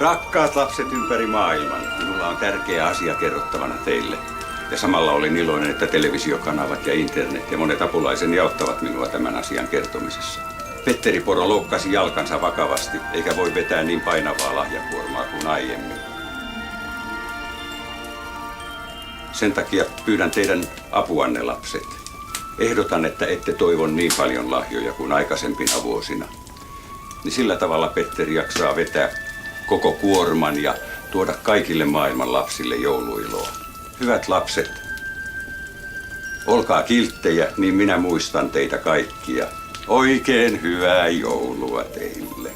Rakkaat lapset ympäri maailman, minulla on tärkeä asia kerrottavana teille. Ja samalla olen iloinen, että televisiokanavat ja internet ja monet apulaiseni auttavat minua tämän asian kertomisessa. Petteri Poro loukkasi jalkansa vakavasti, eikä voi vetää niin painavaa lahjakuormaa kuin aiemmin. Sen takia pyydän teidän apuanne, lapset. Ehdotan, että ette toivon niin paljon lahjoja kuin aikaisempina vuosina. Niin sillä tavalla Petteri jaksaa vetää koko kuorman ja tuoda kaikille maailman lapsille jouluiloa. Hyvät lapset, olkaa kilttejä, niin minä muistan teitä kaikkia. Oikein hyvää joulua teille.